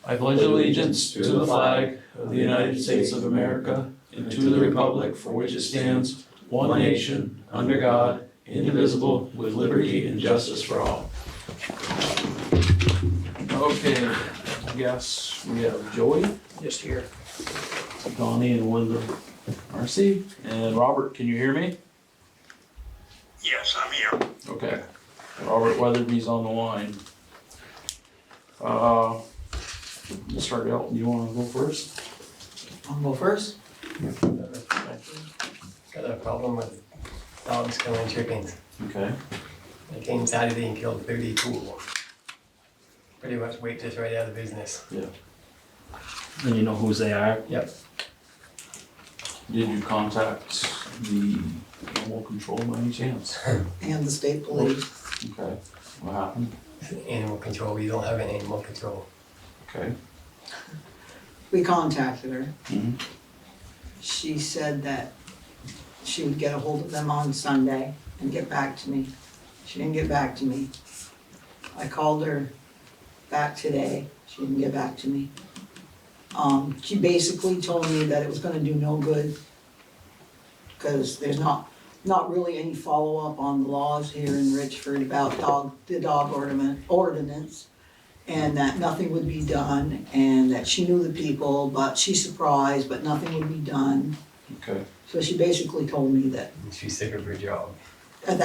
I pledge allegiance to the flag of the United States of America and to the republic for which it stands, one nation, under God, indivisible, with liberty and justice for all. Okay, I guess we have Joey just here, Donnie and Linda, Marcy, and Robert. Can you hear me? Yes, I'm here. Okay, Robert Weatherby's on the line. Let's start out. You want to go first? I'll go first. Got a problem with dogs killing chickens. Okay. They came Saturday and killed 32 of them. Pretty much wiped us right out of business. Yeah. And you know whose they are? Yep. Did you contact the animal control by any chance? And the state police. Okay. What happened? Animal control, we don't have an animal control. Okay. We contacted her. Mm-hmm. She said that she would get a hold of them on Sunday and get back to me. She didn't get back to me. I called her back today. She didn't get back to me. She basically told me that it was gonna do no good because there's not really any follow-up on the laws here in Richford about the dog ordinance, and that nothing would be done, and that she knew the people, but she's surprised, but nothing would be done. Okay. So she basically told me that And she's sick of her job.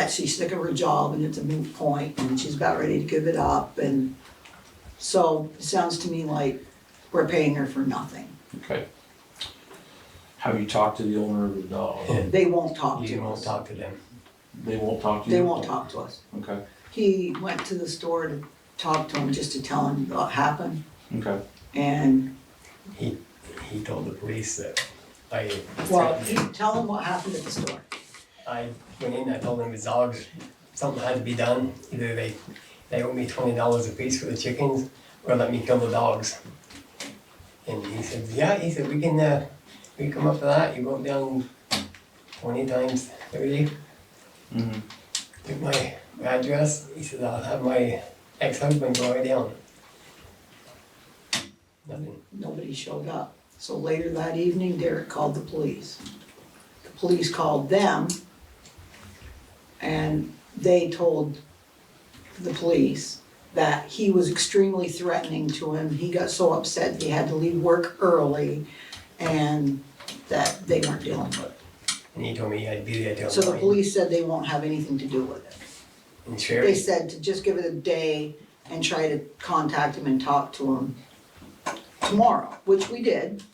she's sick of her job and it's a moot point and she's about ready to give it up, and so it sounds to me like we're paying her for nothing. Okay. Have you talked to the owner of the dog? They won't talk You to won't us. talk to them. They won't talk to you? They won't talk to us. Okay. He went to the store to talk to him, just to tell him what happened, Okay. He and, told the police that well, tell him what happened at the store. I went in, I told them his dogs, something had to be done. Either they owe me $20 a piece for the chickens or let me kill the dogs. And he said, yeah, he said, we can come up for that. You wrote down 20 times 30. Mm-hmm. Took my address. He said, I'll have my ex-husband go right down. Nothing. Nobody showed up. So later that evening, Derek called the police. The police called them, and they told the police that he was extremely threatening to him. He got so upset he had to leave work early, and that they weren't dealing with it. And he told me I'd be there till So the 9. police said they won't have anything to do with it. And They Sherry, said to just give it a day and try to contact him and talk to him tomorrow, which we did.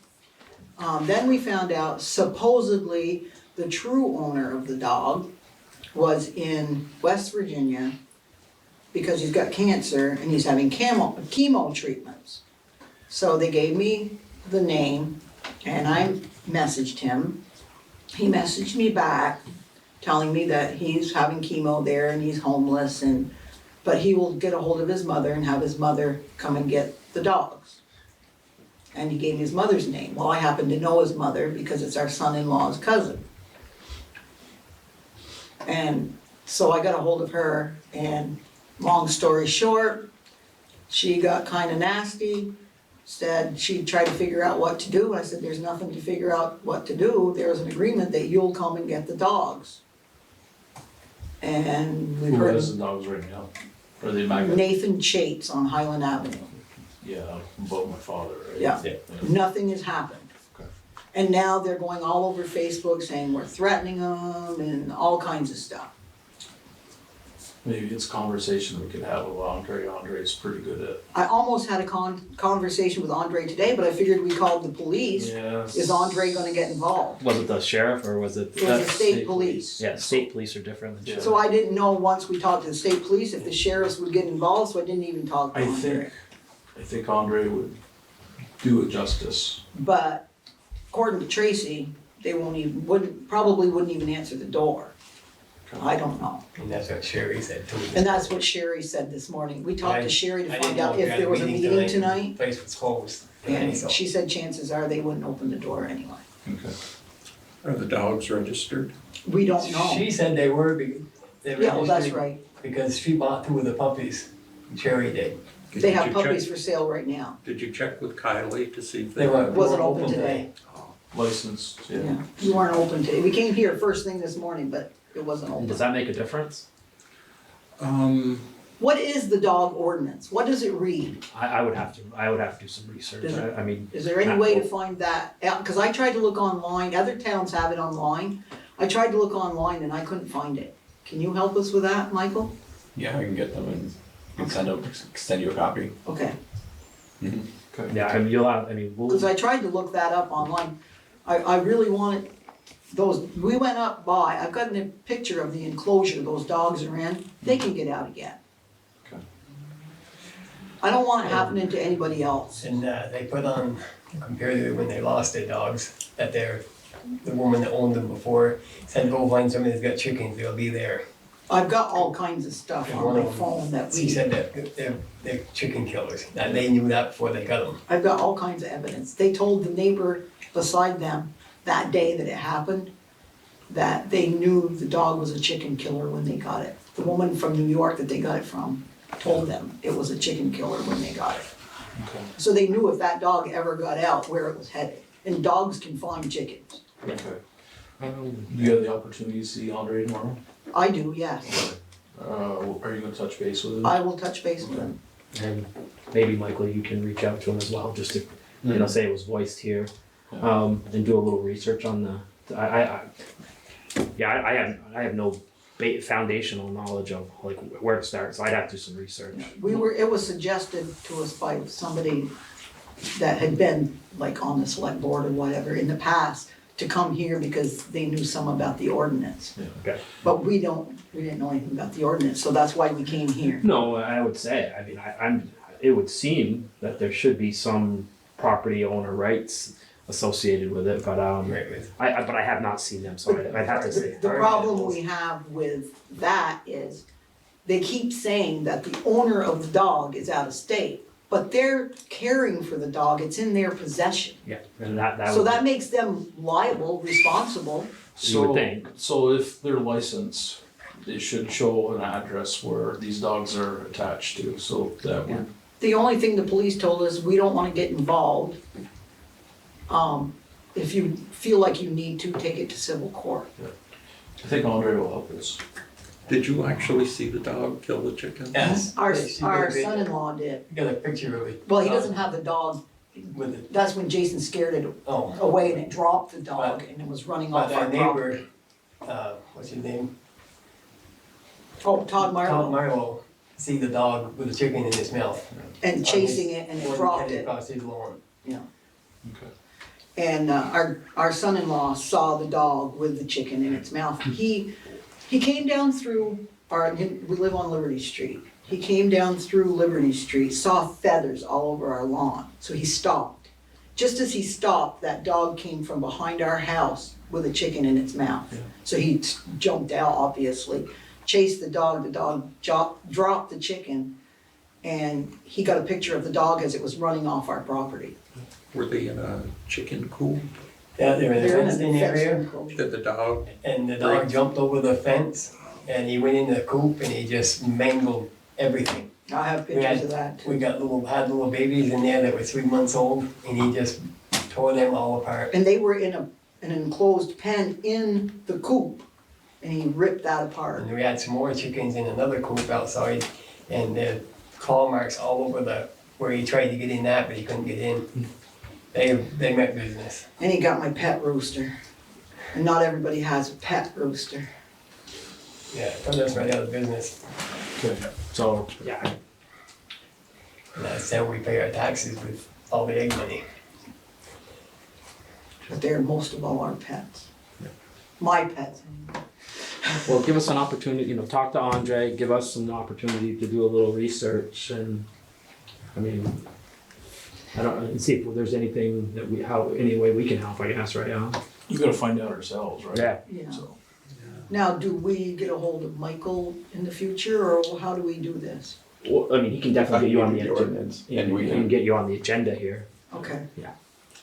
Then we found out supposedly the true owner of the dog was in West Virginia because he's got cancer and he's having chemo treatments. So they gave me the name and I messaged him. He messaged me back telling me that he's having chemo there and he's homeless, but he will get a hold of his mother and have his mother come and get the dogs. And he gave me his mother's name. Well, I happen to know his mother because it's our son-in-law's cousin. And so I got a hold of her, and long story short, she got kind of nasty, said she'd try to figure out what to do. I said, there's nothing to figure out what to do. There's an agreement that you'll come and get the dogs. And we've Who heard has the dogs right now? Are they back? Nathan Chates on Highland Avenue. Yeah, about my father, right? Yeah. Yeah. Nothing has happened. Okay. And now they're going all over Facebook saying we're threatening them and all kinds of stuff. Maybe it's a conversation we could have with Andre. Andre's pretty good at. I almost had a conversation with Andre today, but I figured we called the police. Yes. Is Andre gonna get involved? Was it the sheriff or was it? It was the That's state state police. Yeah, state police are different than sheriff. So I didn't know once we talked to the state police if the sheriffs would get involved, so I didn't even talk to Andre. I think Andre would do it justice. But according to Tracy, they probably wouldn't even answer the door. I don't know. and that's what Sherry said too. And that's what Sherry said this morning. We talked to Sherry to I find didn't know out we if had there was a meeting tonight. The place was closed. And So- she said chances are they wouldn't open the door anyway. Okay. Are the dogs registered? We don't know. She said they were, they Yeah, well, that's registered right. because she bought 2 of the puppies. Cherry did. They have Did you puppies check- for sale right now. Did you check with Kylie to see if They weren't. Wasn't open today. Licensed, yeah. Yeah, you weren't open today. We came here first thing this morning, but it wasn't And does open. that make a difference? What is the dog ordinance? What does it read? I would have to do some research. Does it- I mean, Is there any way to find that out? Cause I tried to look online, other towns have it online. I tried to look online and I couldn't find it. Can you help us with that, Michael? Yeah, I can get them and send you a copy. Okay, yeah, I mean, cause I tried to look that up online. I really wanted those, we went up by, I've got a picture of the enclosure those dogs are in. They can get out again. Okay. I don't want it happening to anybody else. And they put on, compared to when they lost their dogs, that the woman that owned them before said, go find somebody that's got chickens, they'll be there. I've got all kinds of stuff And on one my of them, phone that She we, said that they're chicken killers, that they knew that before they got them. I've got all kinds of evidence. They told the neighbor beside them that day that it happened, that they knew the dog was a chicken killer when they got it. The woman from New York that they got it from told them it was a chicken killer when they got it. Okay. So they knew if that dog ever got out, where it was headed. And dogs can find chickens. Okay. You have the opportunity to see Andre tomorrow? I do, yes. Are you gonna touch base with him? I will touch base with them. and maybe Michael, you can reach out to him as well, just to, say it was voiced here, and do a little research on I have no foundational knowledge of like where to start, so I'd have to do some research. It was suggested to us by somebody that had been like on the select board or whatever in the past to come here because they knew some about the ordinance. Okay. But we didn't know anything about the ordinance, so that's why we came here. No, I would say, I mean, it would seem that there should be some property owner rights associated with it, but Right, with but I have not seen them, so I'd have to say. The problem we have with that is they keep saying that the owner of the dog is out of state, but they're caring for the dog, it's in their possession. Yeah, and that So would, that makes them liable, responsible. You would think. So if they're licensed, they should show an address where these dogs are attached to, so that would. The only thing the police told us, we don't wanna get involved. If you feel like you need to, take it to civil court. I think Andre will help us. Did you actually see the dog kill the chicken? Yes. Our She got a video. son-in-law did. Got a picture of it. Well, he doesn't have the dog, With it, that's when Jason scared it oh. away and it dropped the dog and it was running But off our our property. neighbor, what's his name? Oh, Todd Todd Marlowe, Marlowe, see the dog with the chicken in his mouth. and chasing it and it dropped it, Across his lawn. yeah. Okay. And our son-in-law saw the dog with the chicken in its mouth. He came down through we live on Liberty Street. He came down through Liberty Street, saw feathers all over our lawn, so he stopped. Just as he stopped, that dog came from behind our house with a chicken in its mouth. Yeah. So he jumped out, obviously, chased the dog dropped the chicken, and he got a picture of the dog as it was running off our property. Were they in a chicken coop? Yeah, they're in the They're in fenced in a fenced area, enclosure. Did the dog, and the dog jumped over the fence, and he went into the coop, and he just mangled everything. I have pictures of that too. We had little babies in there that were 3 months old, and he just tore them all apart. And they were in an enclosed pen in the coop, and he ripped that apart. And we had some more chickens in another coop outside, and the claw marks all over where he tried to get in that, but he couldn't get in. They meant business. And he got my pet rooster. And not everybody has a pet rooster. Yeah, put us right out of business. Okay, so, Yeah, And that's how we pay our taxes with all the egg money. But they're most of all our pets. My pets. well, give us an opportunity, talk to Andre, give us an opportunity to do a little research and, and see if there's anything that any way we can help, I guess, right, Alan? you gotta find out ourselves, right? Yeah. Yeah. So, Now, do we get a hold of Michael in the future, or how do we do this? Well, he can definitely get you on the agenda. ordinance, and we He can. can get you on the agenda here. Okay.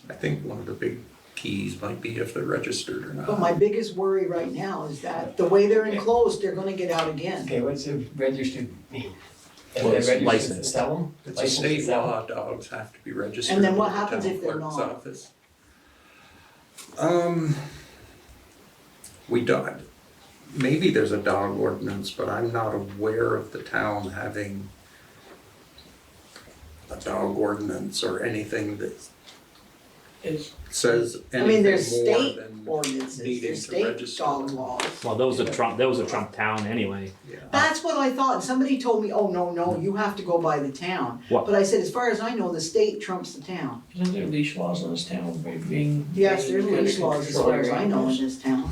I think one of the big keys might be if they're registered or But not. my biggest worry right now is that the way they're enclosed, they're gonna get out again. Okay, what's a registered mean? If Well, they're it's registered to licensed. sell them. It's a state law, dogs have to be registered And then what with the happens town if they're clerk's not? office. We don't, maybe there's a dog ordinance, but I'm not aware of the town having a dog ordinance or anything that says I mean, there's anything more state than ordinances, needing there's to state register. dog laws. Well, those are Trump town anyway. Yeah. That's what I thought, somebody told me, oh, no, you have to go by the town. What? But I said, as far as I know, the state trumps the town. Isn't there leash laws in this town, being? Yes, there's leash laws as far as I know in this town.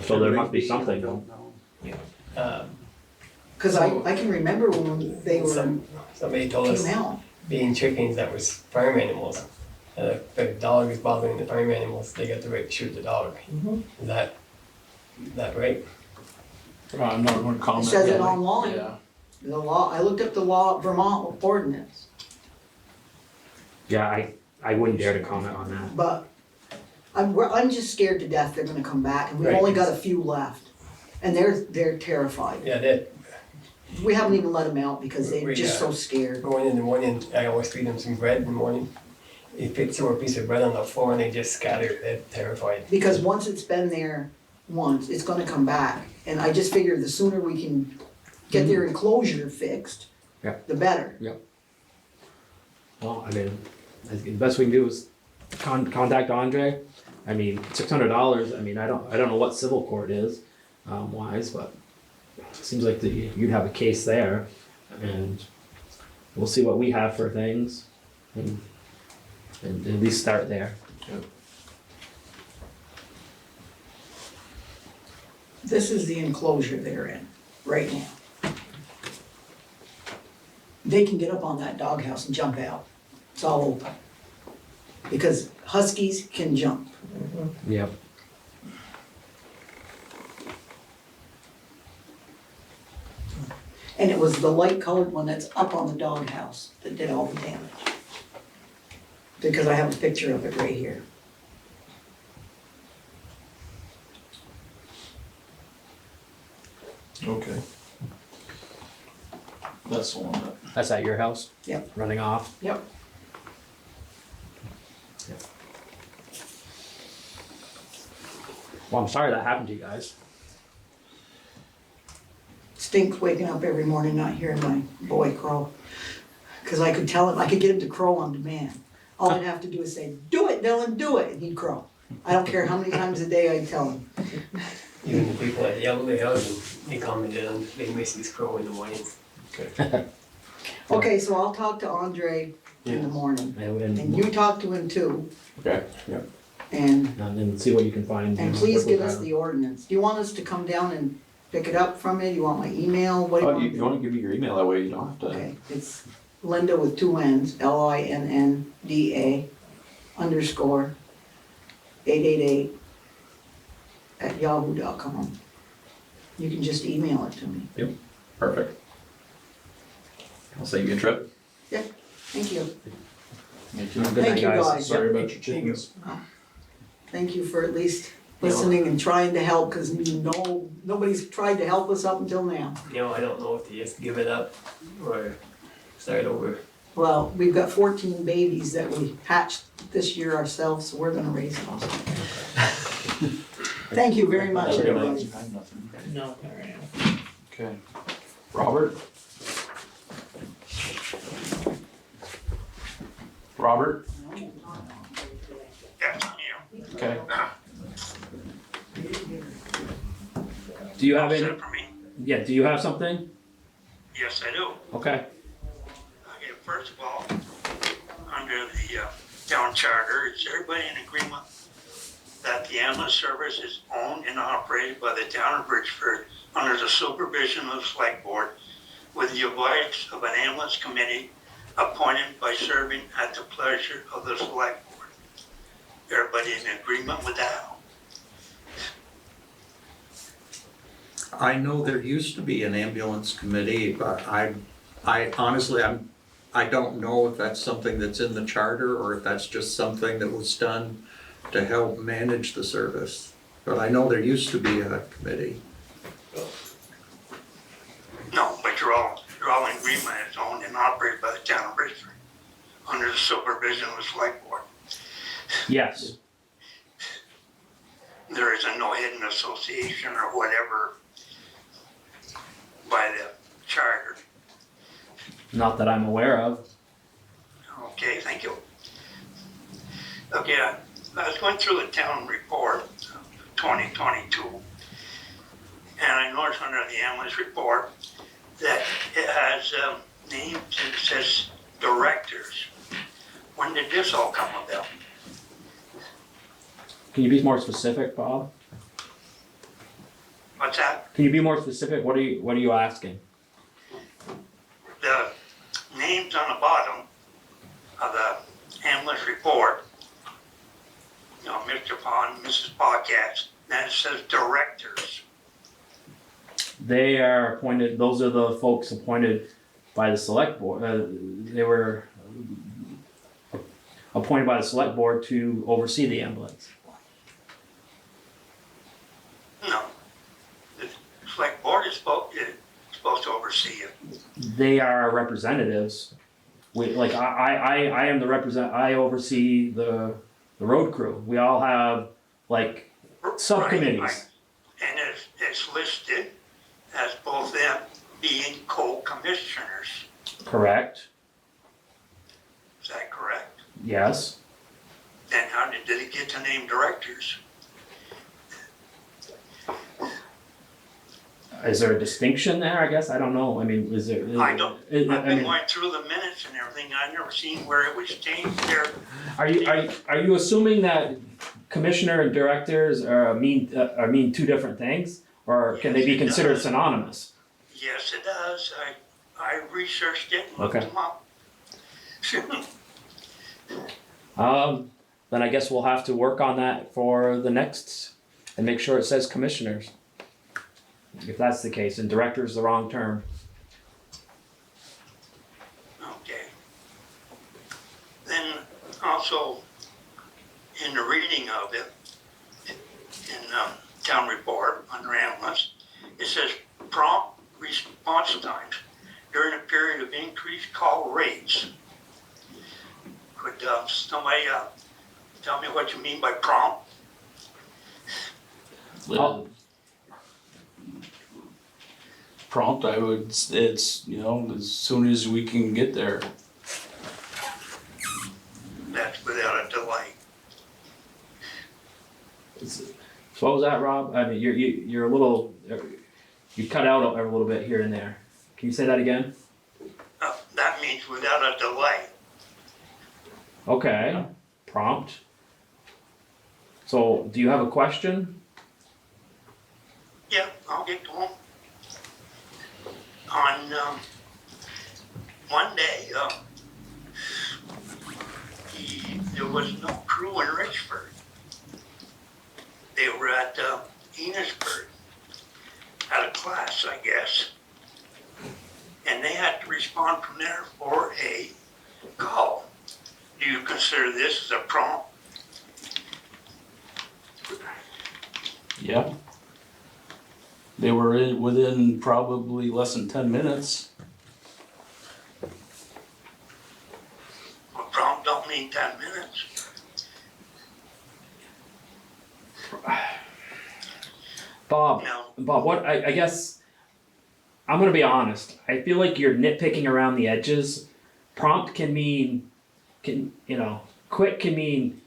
So there must be Maybe, I something. don't know. Cause I can remember when they were, Somebody told us came out. being chickens that was farm animals. If the dog is bothering the farm animals, they get the right to shoot the dog. Is that right? I'm not gonna It comment. says it really. online, Yeah. the law, I looked up the law, Vermont ordinance, Yeah, I wouldn't dare to comment on that. but I'm just scared to death they're gonna come back, and we've Right. only got a few left. And they're terrified. Yeah, that, We haven't even let them out because they're We, just so scared. going in the morning, I always feed them some bread in the morning. You pick throw a piece of bread on the floor and they just scatter, they're terrified. Because once it's been there once, it's gonna come back. And I just figured the sooner we can get their enclosure fixed, Yeah. the better. Well, I mean, the best we can do is contact Andre. I mean, $600. I mean, I don't know what civil court is wise, but it seems like you'd have a case there, and we'll see what we have for things, and at least start there. This is the enclosure they're in, right now. They can get up on that doghouse and jump out. It's all open. Because huskies can jump. Yep. And it was the light colored one that's up on the doghouse that did all the damage. Because I have a picture of it right here. Okay. That's the one that. That's at your house? Yep. Running off? Yep. Well, I'm sorry that happened to you guys. Stinks waking up every morning not hearing my boy crow. Cause I could tell him, I could get him to crow on demand. All I'd have to do is say, do it, Dylan, do it, and he'd crow. I don't care how many times a day I'd tell him. Even the people at the elderly house, they commented on, they miss this crow in the mornings. Okay. Okay, so I'll talk to Andre in the morning. And you talk to him too, Okay, yeah. and And see what you can find. And please give us the ordinance. Do you want us to come down and pick it up from you? You want my email? What do you Oh, want? you wanna give me your email, that way you don't have to. Okay, it's Linda with 2 N's, LINNDA _ 888 at yahoo.com. You can just email it to me. Perfect. I'll save you a trip. Thank you. Good Thank night, you, guys. guys. Sorry about your Thank you. chickens. Thank you for at least listening and trying to help, because nobody's tried to help us up until now. You know, I don't know if they just give it up or start over. Well, we've got 14 babies that we hatched this year ourselves, so we're gonna raise them. Thank you very much, Have a good night. everybody. I have nothing. No, alright. Okay. Robert? Robert? Okay. Do you have any? Set for me? Yeah, do you have something? Yes, I do. Okay. Okay, first of all, under the town charter, is everybody in agreement that the ambulance service is owned and operated by the town of Richford under the supervision of the select board with the advice of an ambulance committee appointed by serving at the pleasure of the select board? Everybody in agreement with that? I know there used to be an ambulance committee, but I honestly, I don't know if that's something that's in the charter or if that's just something that was done to help manage the service. But I know there used to be a committee. No, but you're all all in agreement it's owned and operated by the town of Richford under the supervision of the select board. Yes. There isn't no hidden association or whatever by the charter. Not that I'm aware of. Okay, thank you. Okay, I was going through the town report, 2022, and I noticed under the ambulance report that it has names and it says directors. When did this all come about? Can you be more specific, Bob? What's that? Can you be more specific? What are you asking? The names on the bottom of the ambulance report, you know, Mr. Pond, Mrs. Podcast, then it says directors. They are appointed, those are the folks appointed by the select board. They were appointed by the select board to oversee the ambulance. No. The select board is supposed to oversee it. They are representatives. I am the I oversee the road crew. We all have like subcommittees. Right. And it's listed as both them being co-commissioners. Correct. Is that correct? Yes. Then how did it get to name directors? Is there a distinction there? I guess I don't know. I mean, is there? I don't, I've been I mean, going through the minutes and everything, I've never seen where it was changed there. are you assuming that commissioner and directors mean two different things, or can they be Yes, it considered does. synonymous? Yes, it does, I researched it and looked Okay. them up. Then I guess we'll have to work on that for the next and make sure it says commissioners. If that's the case, and director is the wrong term. Okay. Then also, in the reading of it, in town report under ambulance, it says prompt response times during a period of increased call rates. Could somebody tell me what you mean by prompt? Oh. Prompt, it's, you know, as soon as we can get there. That's without a delay. So what was that, Rob? I mean, you're a little, you cut out a little bit here and there. Can you say that again? That means without a delay. Okay, prompt. So, do you have a question? Yeah, I'll get to them. On Monday, there was no crew in Richford. They were at Enosburg at a class, I guess. And they had to respond from there for a call. Do you consider this as a prompt? Yeah. They were within probably less than 10 minutes. A prompt don't mean 10 minutes. Bob, No. Bob, what, I guess, I'm gonna be honest. I feel like you're nitpicking around the edges. Prompt can mean, quick can mean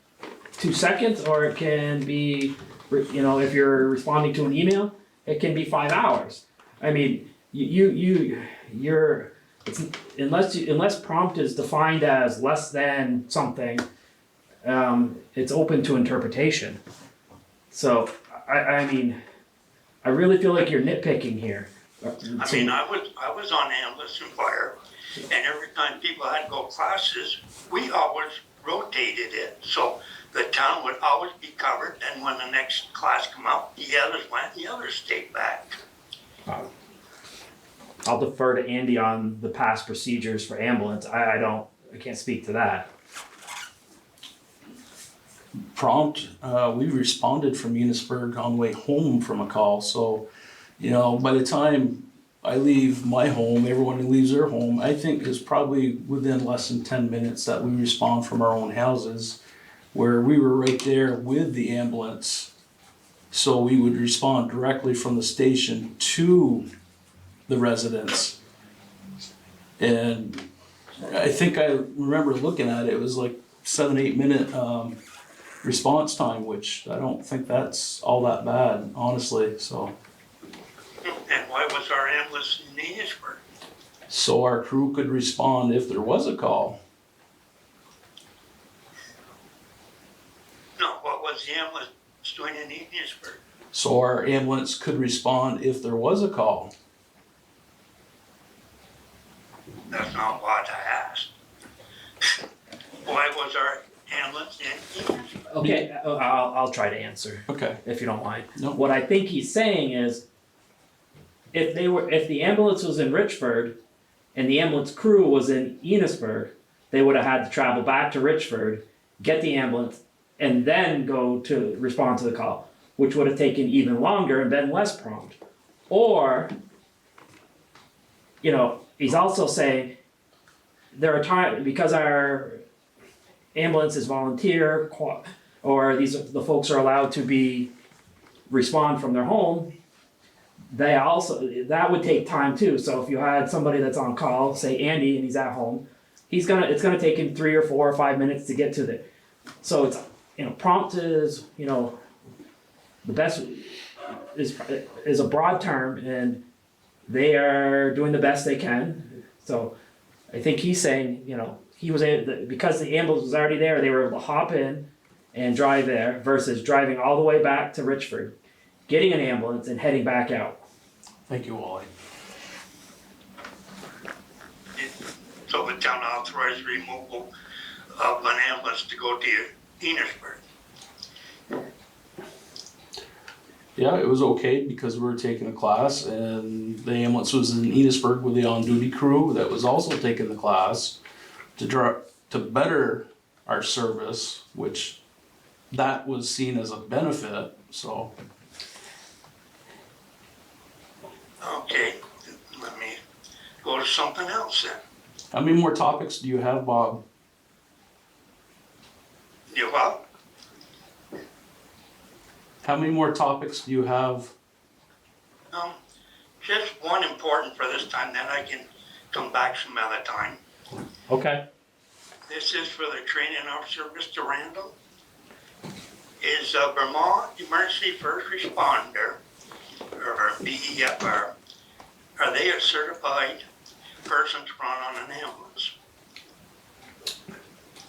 2 seconds, or it can be, if you're responding to an email, it can be 5 hours. I mean, unless prompt is defined as less than something, it's open to interpretation. So, I mean, I really feel like you're nitpicking here. I mean, I was on ambulance and fire, and every time people had to go classes, we always rotated it. So the town would always be covered, and when the next class come out, the others went, the others stayed back. I'll defer to Andy on the past procedures for ambulance. I can't speak to that. Prompt, we responded from Enosburg on the way home from a call, so, by the time I leave my home, everyone leaves their home, I think is probably within less than 10 minutes that we respond from our own houses, where we were right there with the ambulance. So we would respond directly from the station to the residents. And I think I remember looking at it, it was like 7-8 minute response time, which I don't think that's all that bad, honestly, so. And why was our ambulance in Enosburg? So our crew could respond if there was a call. No, what was the ambulance doing in Enosburg? So our ambulance could respond if there was a call. That's not what I asked. Why was our ambulance in Enosburg? Okay, I'll try to answer, Okay. if you don't mind. No. What I think he's saying is, if the ambulance was in Richford and the ambulance crew was in Enosburg, they would have had to travel back to Richford, get the ambulance, and then go to respond to the call, which would have taken even longer and been less prompt. Or, he's also saying there are times, because our ambulance is volunteer, or the folks are allowed to respond from their home, that would take time too. So if you had somebody that's on call, say Andy, and he's at home, it's gonna take him 3 or 4 or 5 minutes to get to the. So it's prompt is the best is a broad term, and they are doing the best they can. So I think he's saying he was able, because the ambulance was already there, they were able to hop in and drive there versus driving all the way back to Richford, getting an ambulance and heading back out. Thank you, Wally. So the town authorized removal of an ambulance to go to Enosburg. Yeah, it was okay because we were taking a class and the ambulance was in Enosburg with the on-duty crew that was also taking the class to better our service, which that was seen as a benefit, so. Okay, let me go to something else then. How many more topics do you have, Bob? You what? How many more topics do you have? Just one important for this time, then I can come back some other time. Okay. This is for the training officer, Mr. Randall. Is a Vermont Emergency First Responder, or BEFR, are they a certified person to run on an ambulance?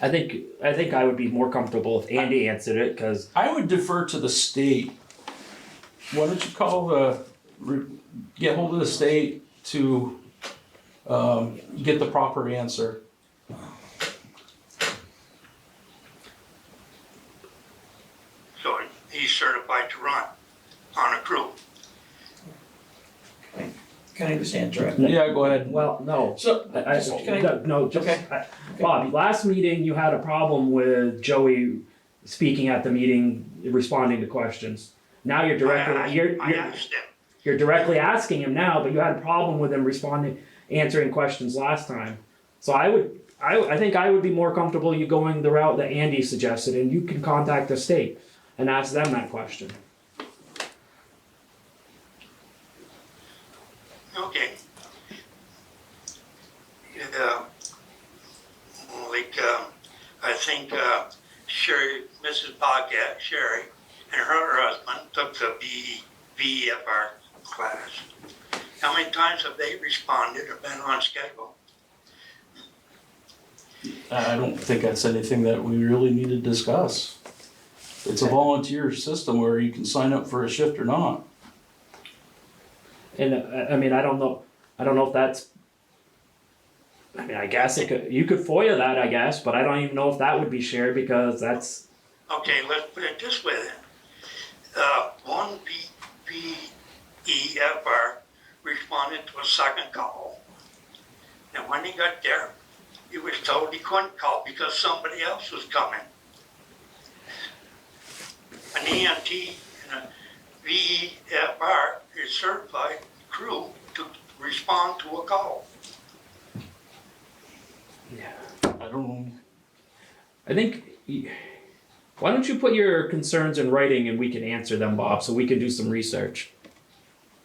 I think I would be more comfortable if Andy answered it, because I would defer to the state. Why don't you get hold of the state to get the proper answer. So he's certified to run on a crew. Can I just answer it? Yeah, go ahead. well, no. So, Bob, last meeting you had a problem with Joey speaking at the meeting, responding to questions. Now you're I asked him. you're directly asking him now, but you had a problem with him answering questions last time. So I think I would be more comfortable you going the route that Andy suggested, and you can contact the state and ask them that question. Okay. I think Sherry, Mrs. Paquette, Sherry, and her husband took the BEFR class. How many times have they responded or been on schedule? I don't think that's anything that we really need to discuss. It's a volunteer system where you can sign up for a shift or not. And I mean, I don't know if that's. I mean, I guess you could FOIA that, I guess, but I don't even know if that would be shared because that's. Okay, let's put it this way then. One BEFR responded to a second call. And when he got there, he was told he couldn't call because somebody else was coming. An EMT and a VEFR is certified crew to respond to a call. I don't know. I think, why don't you put your concerns in writing and we can answer them, Bob, so we can do some research?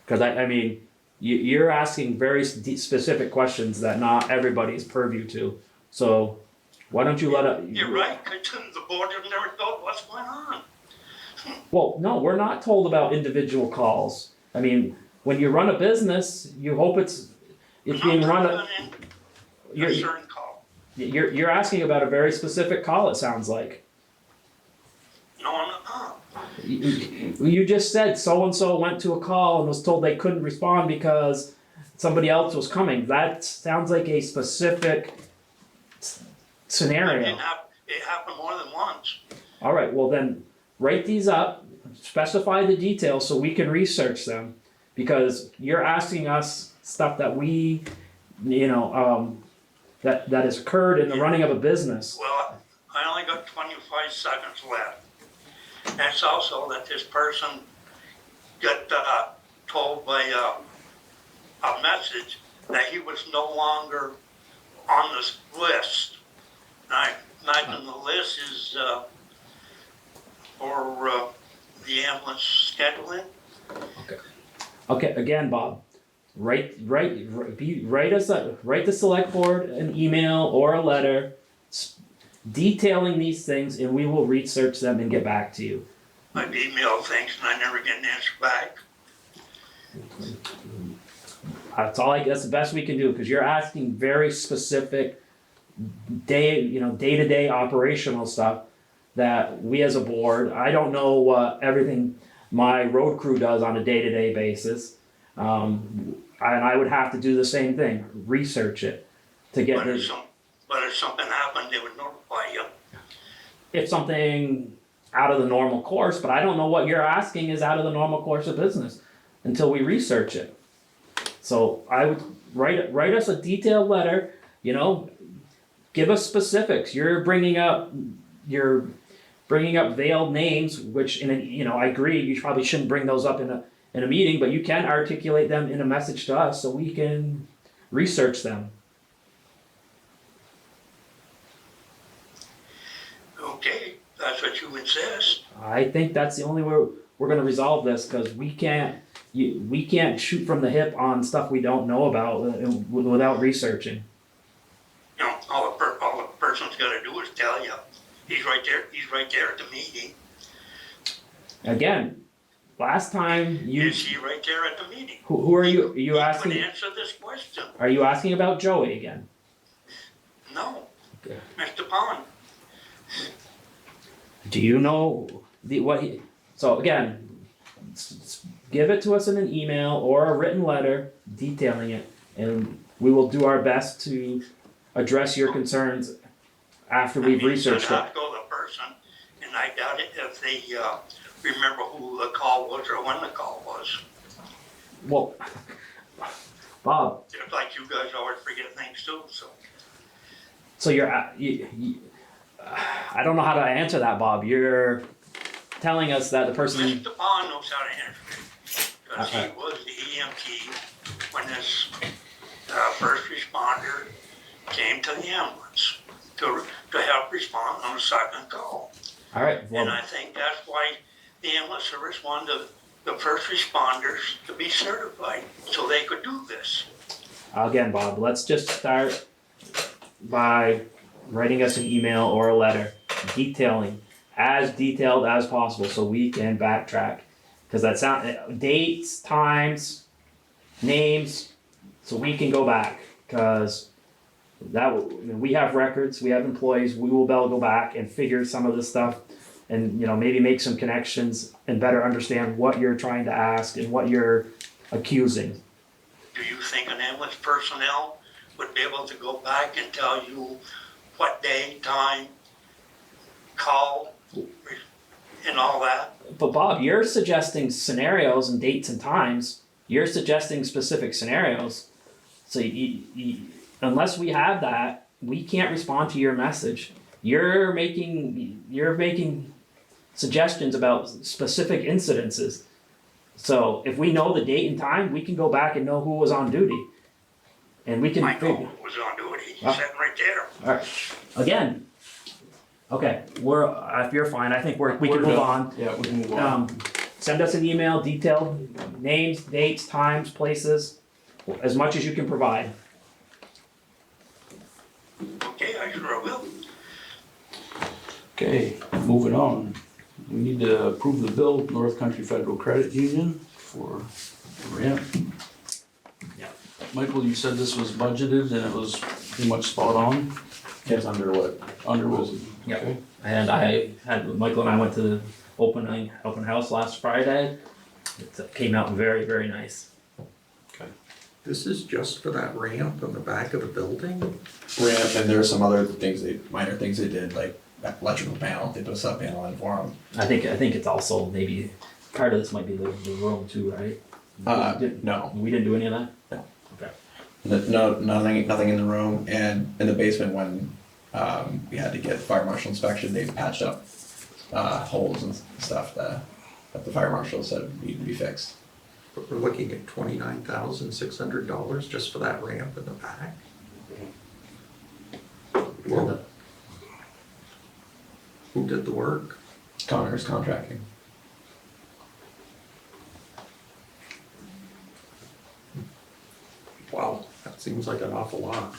Because I mean, you're asking very specific questions that not everybody's purview to. So why don't you let it? You're right, because the board has never told what's going on. Well, no, we're not told about individual calls. I mean, when you run a business, you hope it's being run. A You're, certain call. you're asking about a very specific call. It sounds like. No, I'm not. You just said so and so went to a call and was told they couldn't respond because somebody else was coming. That sounds like a specific scenario. It happened more than once. All right, well then, write these up, specify the details so we can research them, because you're asking us stuff that we, that has occurred in the running of a business. Well, I only got 25 seconds left. That's also that this person got told by a message that he was no longer on this list. And I imagine the list is for the ambulance scheduling. Okay, again, Bob, write the select board an email or a letter detailing these things, and we will research them and get back to you. I've emailed things and I never get an answer back. That's the best we can do, because you're asking very specific day-to-day operational stuff that we as a board, I don't know what everything my road crew does on a day-to-day basis. And I would have to do the same thing, research it to get But if something happened, they would notify you. if something out of the normal course, but I don't know what you're asking is out of the normal course of business until we research it. So I would write us a detailed letter, give us specifics. You're bringing up veiled names, which I agree, you probably shouldn't bring those up in a meeting, but you can articulate them in a message to us so we can research them. Okay, that's what you insist. I think that's the only way we're going to resolve this, because we can't shoot from the hip on stuff we don't know about without researching. All the person's got to do is tell you. He's right there at the meeting. Again, last time Is he right there at the meeting? who are you? Are you He asking? could answer this question. Are you asking about Joey again? No, Okay. Mr. Pond. Do you know so again, give it to us in an email or a written letter detailing it, and we will do our best to address your concerns after we've researched I'd it. have to go to the person, and I doubt it if they remember who the call was or when the call was. Well, Bob, Just like you guys always forget things too, so. so I don't know how to answer that, Bob. You're telling us that the person. Mr. Pond knows how to answer it, because he was the EMT when this first responder came to the ambulance to help respond on the second call. All right. And Well, I think that's why the ambulance service wanted the first responders to be certified, so they could do this. again, Bob, let's just start by writing us an email or a letter detailing as detailed as possible so we can backtrack. Because dates, times, names, so we can go back. Because we have records, we have employees, we will be able to go back and figure some of this stuff and maybe make some connections and better understand what you're trying to ask and what you're accusing. Do you think an ambulance personnel would be able to go back and tell you what day, time, call, and all that? But Bob, you're suggesting scenarios and dates and times. You're suggesting specific scenarios. So unless we have that, we can't respond to your message. You're making suggestions about specific incidences. So if we know the date and time, we can go back and know who was on duty. And we can I know figure, who was on duty, he's Ah. sitting right there. alright, again. Okay, if you're fine, I think we can We're move done. on. Yeah, we can move on. Send us an email, detailed names, dates, times, places, as much as you can provide. Okay, I sure will. Okay, moving on. We need to approve the bill, North Country Federal Credit Union for ramp. Yeah. Michael, you said this was budgeted and it was pretty much spot on, It's under what? under was. Yeah. Okay. And Michael and I went to the open house last Friday. It came out very, very nice. This is just for that ramp on the back of the building? Ramp, and there's some other things minor things they did, like that electrical panel, they put a sub panel in for them. I think it's also maybe, part of this might be the room too, right? No, We didn't do any of that? No. Okay. no, nothing in the room, and in the basement when, we had to get fire marshal inspection, they patched up, holes and stuff that the fire marshal said needed to be fixed. But we're looking at $29,600 just for that ramp in the back? Well, who did the work? Connor's contracting. Wow, that seems like an awful lot.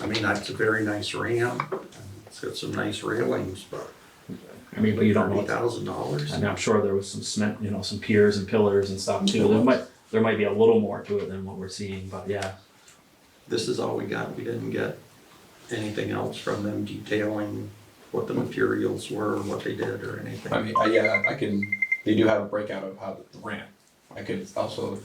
I mean, that's a very nice ramp, and it's got some nice railings, but I mean, but you don't know what's, $30,000? I mean, I'm sure there was some cement, some piers and pillars and stuff too. There might be a little more to it than what we're seeing, but yeah. This is all we got, we didn't get anything else from them detailing what the materials were, what they did or anything. I mean, yeah, I can, they do have a breakout of how the ramp, I could also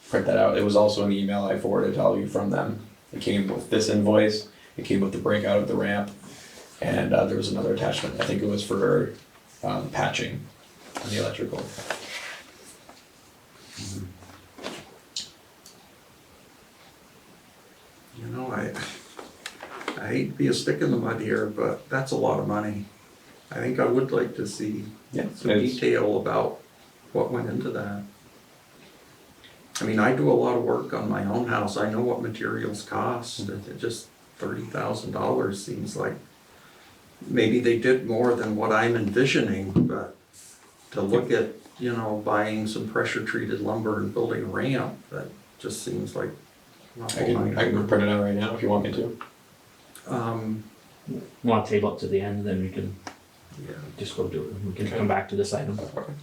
print that out, it was also an email I forwarded to all you from them. It came with this invoice, it came with the breakout of the ramp, and there was another attachment, I think it was for patching on the electrical. You know, I hate to be a stick in the mud here, but that's a lot of money. I think I would like to see Yeah, some it's- detail about what went into that. I mean, I do a lot of work on my own house, I know what materials cost, it just $30,000 seems like, maybe they did more than what I'm envisioning, but to look at, buying some pressure treated lumber and building a ramp, that just seems like an I awful can lot. print it out right now if you want me to. You want to table up to the end, then we can Yeah. just go do it. We can Okay. come back to this item. Okay.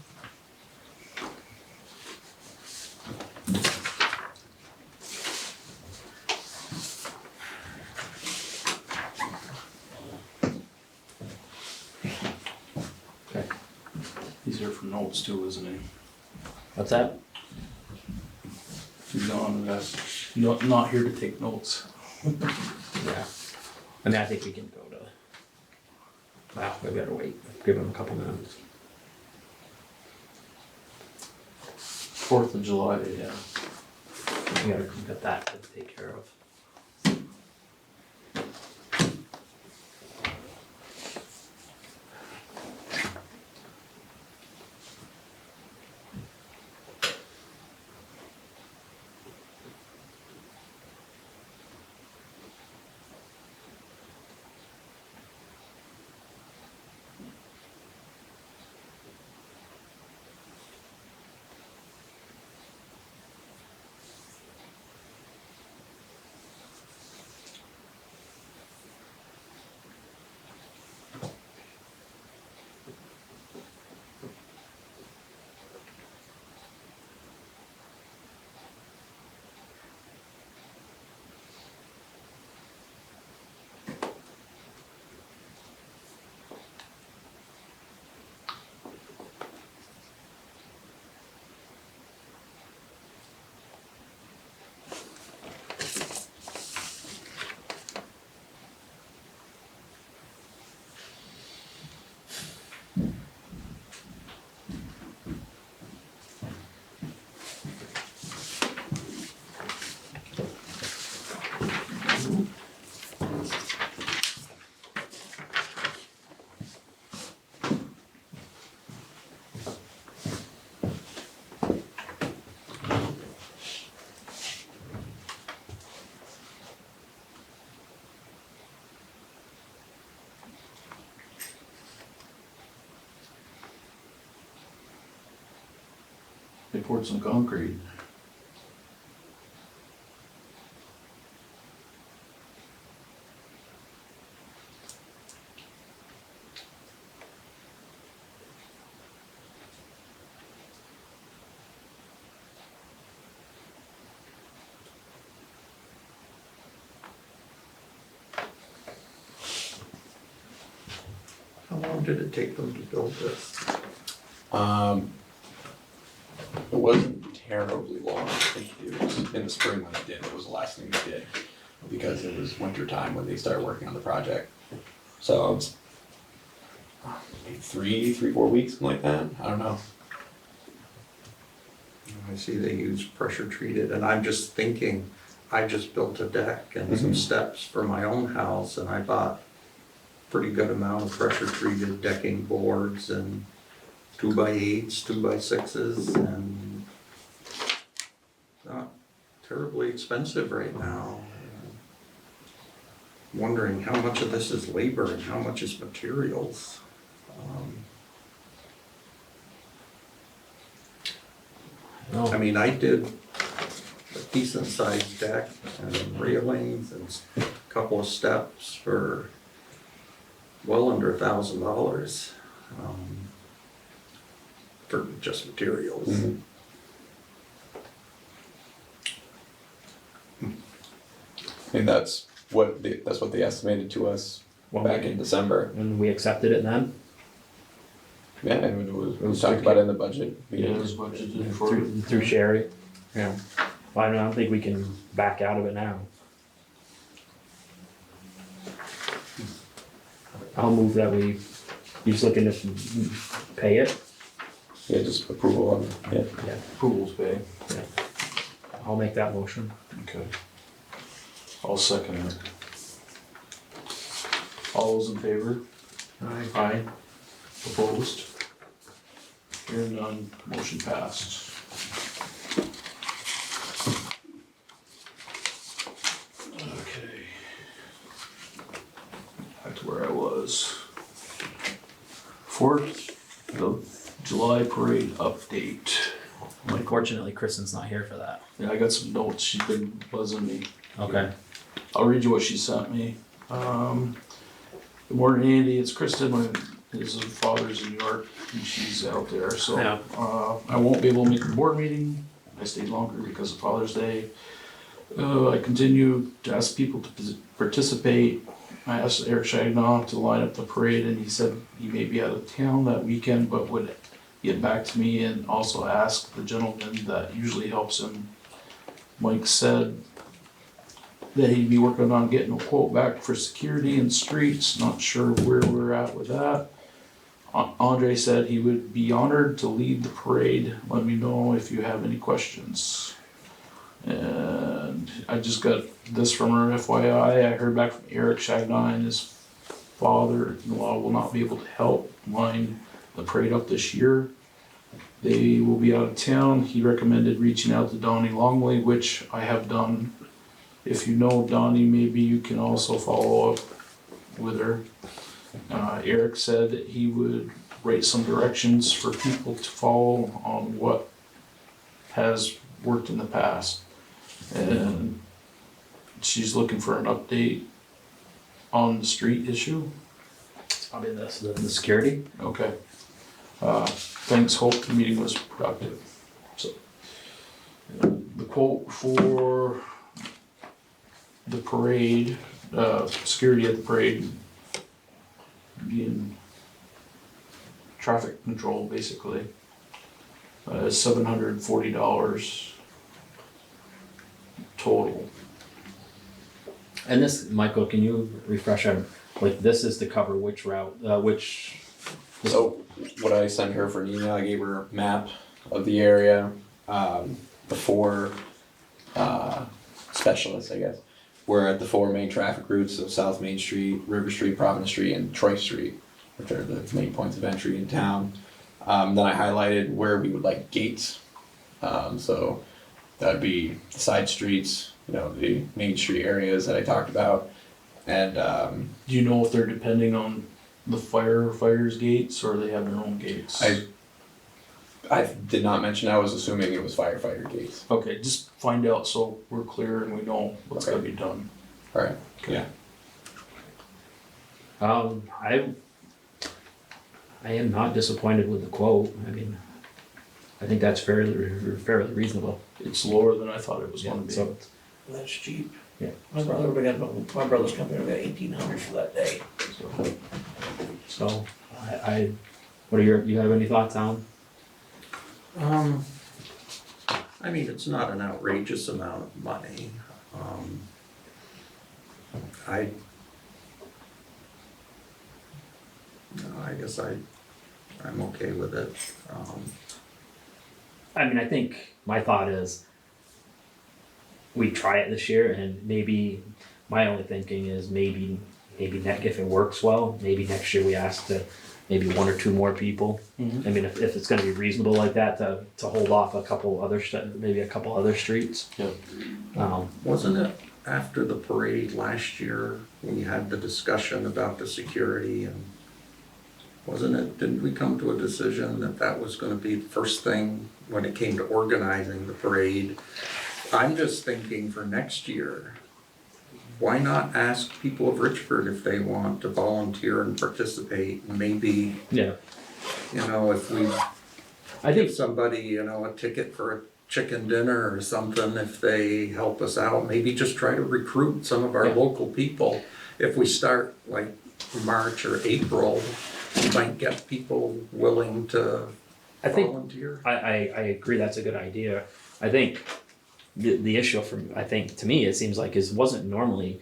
Okay. These are for notes too, isn't it? What's that? He's on, not here to take notes. Yeah. I mean, I think we can go to, wow, we gotta wait. Give him a couple minutes. 4th of July, yeah. We gotta get that to take care of. poured some concrete. How long did it take them to build this? It wasn't terribly long. I think it was in the spring when it did. It was the last thing they did because it was winter time when they started working on the project. So it's maybe 4 weeks, something like that. I don't know. I see they use pressure treated, and I'm just thinking, I just built a deck and some Mhm. steps for my own house, and I bought pretty good amount of pressure treated decking boards and 2x8s, 2x6s, and not terribly expensive right now. Wondering how much of this is labor and how much is materials. I mean, I did a decent sized deck and railings and a couple of steps for well under $1,000 for just materials. Mhm. And that's what they estimated to us Well, back in December. And we accepted it then? Yeah, and it was talked about it in the budget Yeah, meeting. it was budgeted for. Through Sherry? Yeah. Well, I don't think we can back out of it now. I'll move that you just looking to pay it? Yeah, just approval on it. Yeah. Yeah. Approvals pay. I'll make that motion. Okay. I'll second it. All those in favor? Aye. Opposed? Hearing none, motion passed. Okay. Back to where I was. 4th of July parade update. Unfortunately, Kristen's not here for that. Yeah, I got some notes, she's been buzzing me. Okay. I'll read you what she sent me. Good morning, Andy. It's Kristen. His father's in New York and she's out there. So Yeah. I won't be able to make the board meeting. I stayed longer because of Father's Day. I continue to ask people to participate. I asked Eric Shagnon to line up the parade and he said he may be out of town that weekend but would get back to me and also ask the gentleman that usually helps him. Mike said that he'd be working on getting a quote back for security and streets, not sure where we're at with that. Andre said he would be honored to lead the parade. Let me know if you have any questions. And I just got this from her FYI. I heard back from Eric Shagnon and his father-in-law will not be able to help line the parade up this year. They will be out of town. He recommended reaching out to Donnie Longley, which I have done. If you know Donnie, maybe you can also follow up with her. Eric said that he would write some directions for people to follow on what has worked in the past. And she's looking for an update on the street issue. It's probably the security. Okay. Thanks, hope the meeting was productive. So, the quote for the parade, security at the parade, being traffic control basically, is $740 total. And this, Michael, can you refresh our, like, this is to cover which route, So what I sent her for an email, I gave her a map of the area. The four specialists, I guess, were at the four main traffic routes of South Main Street, River Street, Providence Street, and Troy Street, which are the main points of entry in town. Then I highlighted where we would like gates. So that'd be the side streets, the main street areas that I talked about. And Do you know if they're depending on the firefighters' gates or they have their own gates? I did not mention, I was assuming it was firefighter gates. Okay, just find out so we're clear and we know what's Okay. gonna be done. Alright, Okay. yeah. I am not disappointed with the quote. I mean, I think that's fairly reasonable. It's lower than I thought it was gonna be. So, That's cheap. Yeah. My brother's company would've got 1,800 for that day. so what are you have any thoughts on? I mean, it's not an outrageous amount of money. I, no, I guess I'm okay with it. I mean, I think my thought is we try it this year, and maybe my only thinking is maybe if it works well, maybe next year we ask to maybe one or two more people. Mhm. I mean, if it's going to be reasonable like that to hold off maybe a couple other streets. Yeah. Wasn't it after the parade last year, we had the discussion about the security and didn't we come to a decision that that was gonna be the first thing when it came to organizing the parade? I'm just thinking for next year, why not ask people of Richford if they want to volunteer and participate? Maybe, Yeah, if we I think give somebody, a ticket for a chicken dinner or something, if they help us out, maybe just try to recruit some of our Yeah. local people. If we start like March or April, we might get people willing to I think volunteer. I agree that's a good idea. I think the issue to me it seems like wasn't normally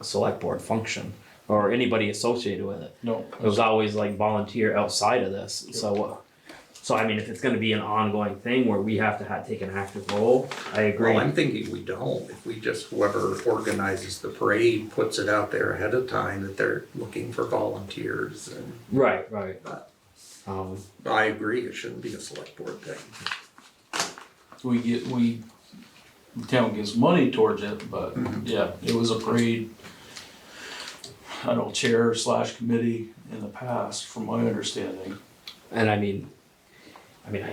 a select board function or anybody associated with it. No. It was always like volunteer outside of this. So I mean, if it's going to be an ongoing thing where we have to take an active role, I agree. Well, I'm thinking we don't. If we just, whoever organizes the parade puts it out there ahead of time that they're looking for volunteers. And Right. but Um, I agree, it shouldn't be a select board thing. The town gives money towards it, but yeah, it was a parade. I don't know, chair/committee in the past, from my understanding. and I mean,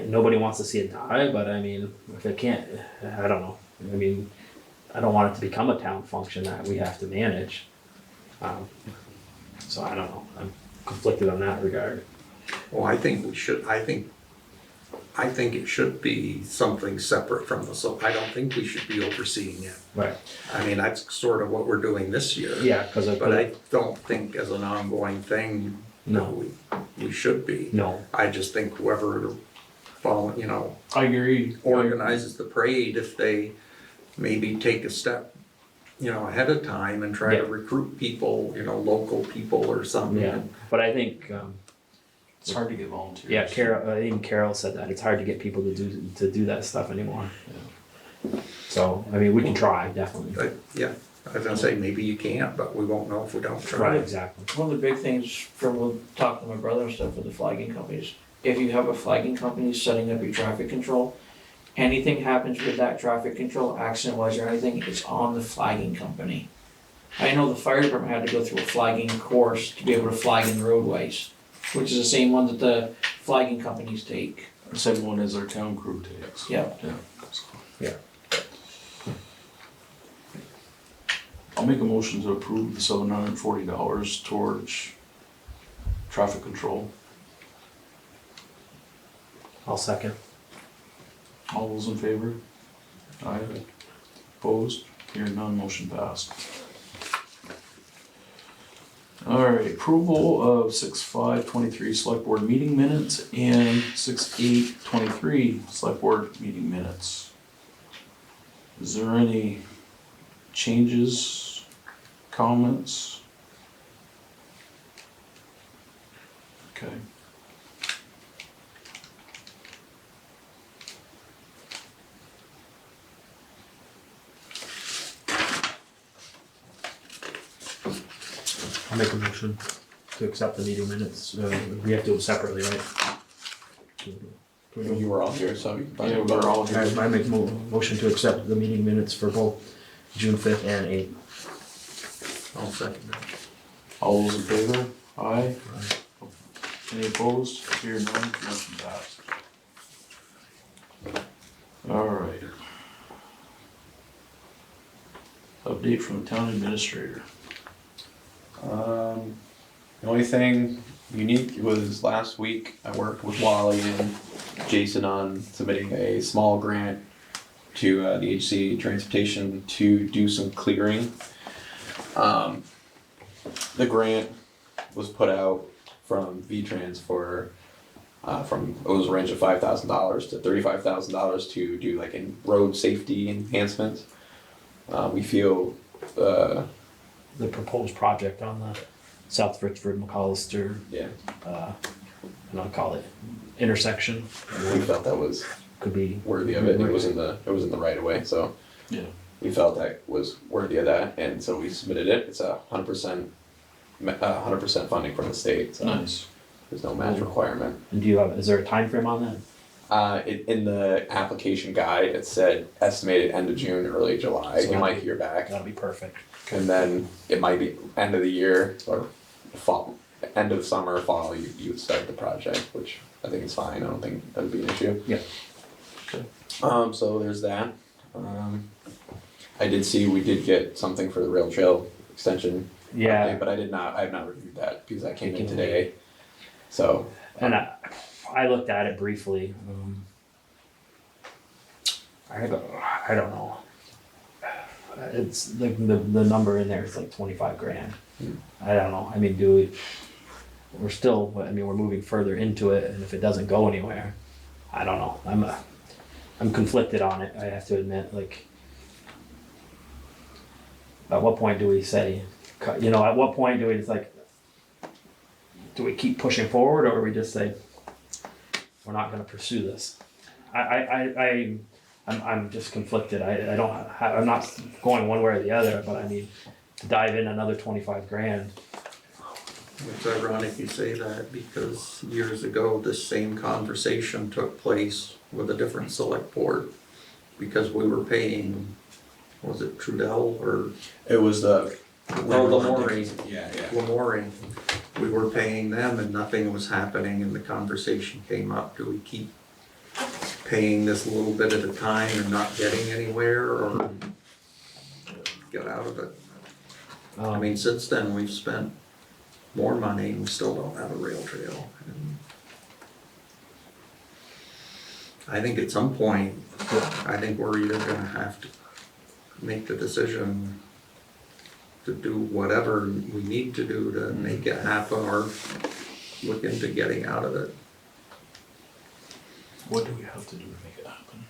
nobody wants to see it die, but I mean, if it can't, I don't know. I mean, I don't want it to become a town function that we have to manage. So I don't know. I'm conflicted on that regard. Well, I think we should, I think it should be something separate from I don't think we should be overseeing it. Right. I mean, that's sort of what we're doing this year. Yeah, because But I don't think as an ongoing thing, No. we should be. No. I just think whoever, I agree. organizes the parade, if they maybe take a step, ahead of time and try to Yeah. recruit people, local people or something. Yeah, but I think It's hard to get volunteers. yeah, even Carol said that it's hard to get people to do that stuff anymore. So I mean, we can try definitely. But, yeah, I was gonna say, maybe you can't, but we won't know if we don't try. Right, exactly. One of the big things from talking to my brother and stuff with the flagging companies, if you have a flagging company setting up your traffic control, anything happens with that traffic control, accident wise or anything, it's on the flagging company. I know the fire department had to go through a flagging course to be able to flag in roadways, which is the same one that the flagging companies take. The same one as our town crew takes. Yeah. Yeah. I'll make a motion to approve the $740 towards traffic control. I'll second. All those in favor? Aye. Opposed? Hearing none, motion passed. Alright, approval of 6/5/23 select board meeting minutes and 6/8/23 select board meeting minutes. Is there any changes, comments? Okay. I'll make a motion to accept the meeting minutes. We have to do them separately, right? You were all here, so you can probably Yeah, we're all here. I make a motion to accept the meeting minutes for both June 5th and 8th. I'll second that. All those in favor? Aye. Any opposed? Hearing none, motion passed. All right. Update from the town administrator. The only thing unique was last week I worked with Wally and Jason on submitting a small grant to the HC Transportation to do some clearing. The grant was put out from VTrans for it was a range of $5,000 to $35,000 to do like in road safety enhancements. We feel The proposed project on the South Richford McAllister, yeah, and I'll call it intersection, we felt that was could be. worthy of it. It was in the right of way, so Yeah. we felt that was worthy of that, and so we submitted it. It's 100% funding from the state, so Nice. there's no match requirement. And is there a time frame on that? In the application guide, it said estimated end of June, early July. So You might hear back, That'll be perfect. and then it might be end of the year or fall, end of summer, fall. You would start the project, which I think is fine. I don't think that'd be an issue. Yeah. So there's that. I did see we did get something for the rail trail extension. Yeah. update, but I have not reviewed that because I came in came today. So And I looked at it briefly. I don't know. It's like the number in there is like 25 grand. I don't know. I mean, we're still, I mean, we're moving further into it, and if it doesn't go anywhere, I don't know. I'm conflicted on it, I have to admit. Like, at what point do we say, at what point do we just like, do we keep pushing forward, or we just say, we're not gonna pursue this? I'm just conflicted. I'm not going one way or the other, but I mean, to dive in another 25 grand. It's ironic you say that because years ago, this same conversation took place with a different select board. Because we were paying, was it Trudell or it was the Lamoury? Yeah, yeah. Lamoury? We were paying them and nothing was happening and the conversation came up, do we keep paying this a little bit at a time and not getting anywhere or get out of it? I mean, since then, we've spent more money and we still don't have a rail trail. And I think at some point, I think we're either gonna have to make the decision to do whatever we need to do to make it happen or look into getting out of it. What do we have to do to make it happen?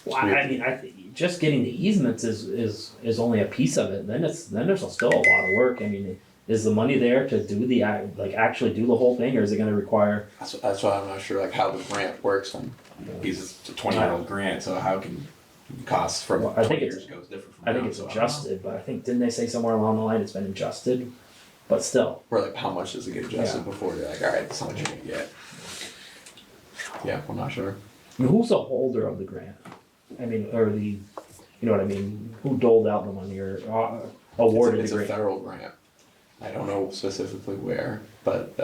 Well, I mean, just getting the easements is only a piece of it. Then there's still a lot of work. I mean, is the money there to do actually do the whole thing, or is it going to require? That's why I'm not sure like how the grant works. Because it's a 20-year-old grant, so how can costs from Well, I think 20 it's- years ago is different from I think now, it's so adjusted, but I think didn't they say somewhere along the line it's been adjusted? But still, Or like how much does it get adjusted Yeah. before they're like, all right, this is how much you're gonna get. Yeah, I'm not sure. I mean, who's the holder of the grant? I mean, or you know what I mean? Who doled out the money or awarded It's the a grant? federal grant. I don't know specifically where, but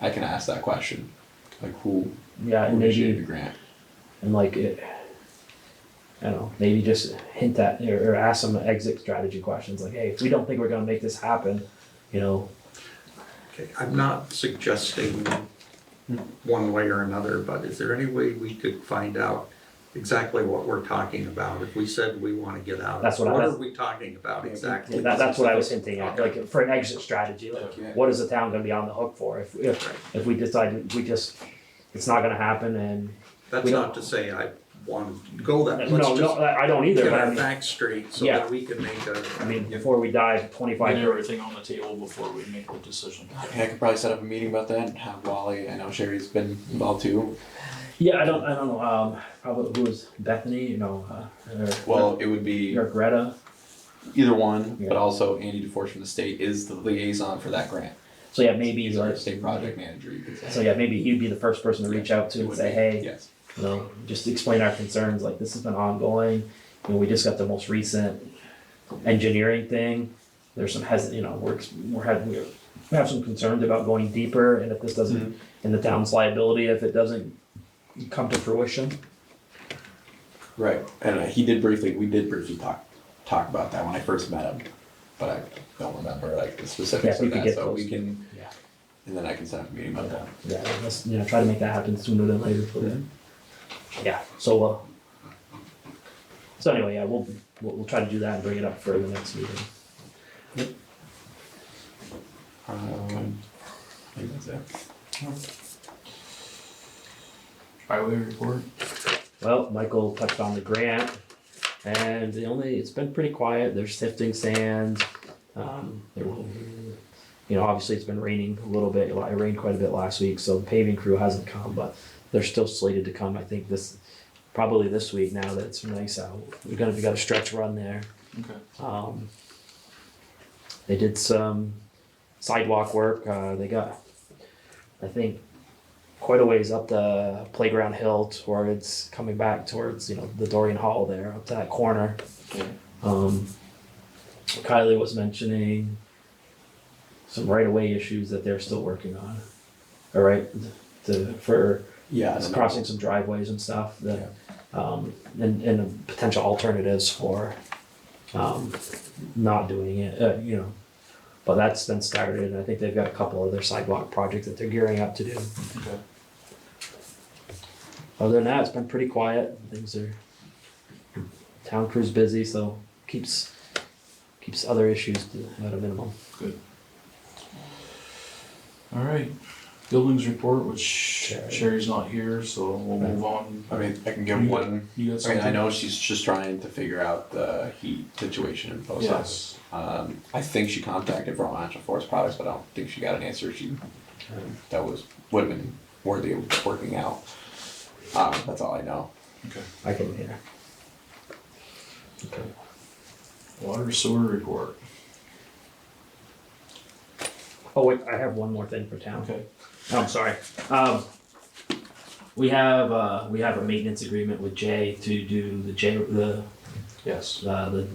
I can ask that question. Like who Yeah, and initiated the maybe grant? and like it. I don't know. Maybe just hint at or ask some exit strategy questions like, hey, if we don't think we're gonna make this happen, Okay, I'm not suggesting one way or another, but is there any way we could find out exactly what we're talking about? If we said we wanna get out, That's what what I- are we talking about exactly? that's what I was hinting at. Like for an exit strategy, like Okay. what is the town gonna be on the hook for if we decide it's not gonna happen and That's we don't- not to say I want to go that, let's no, just I don't either. get But I our mean, facts straight so Yeah. that we can make a. I mean, before we dive 25 Get years. everything on the table before we make the decision. I could probably set up a meeting about that and have Wally. I know Sherry's been involved too. Yeah, I don't know. Probably who was Bethany? Or Well, it would be or Greta. either one, Yeah. but also Andy DeForce from the state is the liaison for that grant. So yeah, maybe He's our state project manager, you could say. So yeah, maybe he'd be the first person to reach out to It and would say, be, hey, yes. just explain our concerns. Like this has been ongoing. We just got the most recent engineering thing. There's some we have some concerns about going deeper, and if this doesn't, and the town's liability if it doesn't come to fruition. Right, and we did briefly talk about that when I first met him, but I don't remember like the specifics Yeah, you of could that, get so those. we can, Yeah. and then I can set up a meeting about that. Yeah, let's, try to make that happen sooner than later for them. Yeah, so, so anyway, yeah, we'll try to do that and bring it up for the next meeting. I think that's it. Highway report. Well, Michael touched on the grant, and it's been pretty quiet. They're sifting sand. Obviously it's been raining a little bit. It rained quite a bit last week, so the paving crew hasn't come, but they're still slated to come. I think probably this week now that it's nice out. We got a stretch run there. Okay. They did some sidewalk work. They got, I think, quite a ways up the playground hill towards coming back towards the Dorian Hall there, up to that corner. Okay. Kylie was mentioning some right of way issues that they're still working on. All right, for Yeah. crossing some driveways and stuff. That and potential alternatives for not doing it. But that's been started, and I think they've got a couple other sidewalk projects that they're gearing up to do. Okay. Other than that, it's been pretty quiet. Town crew's busy, so keeps other issues at a minimum. Good. All right. Buildings report, which Sherry's not here, so we'll move on. I mean, I can give You got- one. You got I mean, something? I know she's just trying to figure out the heat situation in post office. Yes. I think she contacted Vermont Natural Forest Products, but I don't think she got an answer. That would have been worthy of working out. That's all I know. Okay. I can hear. Okay. Water sewer report. Oh wait, I have one more thing for town. Okay. Oh, I'm sorry. We have a maintenance agreement with Jay to do the Yes. the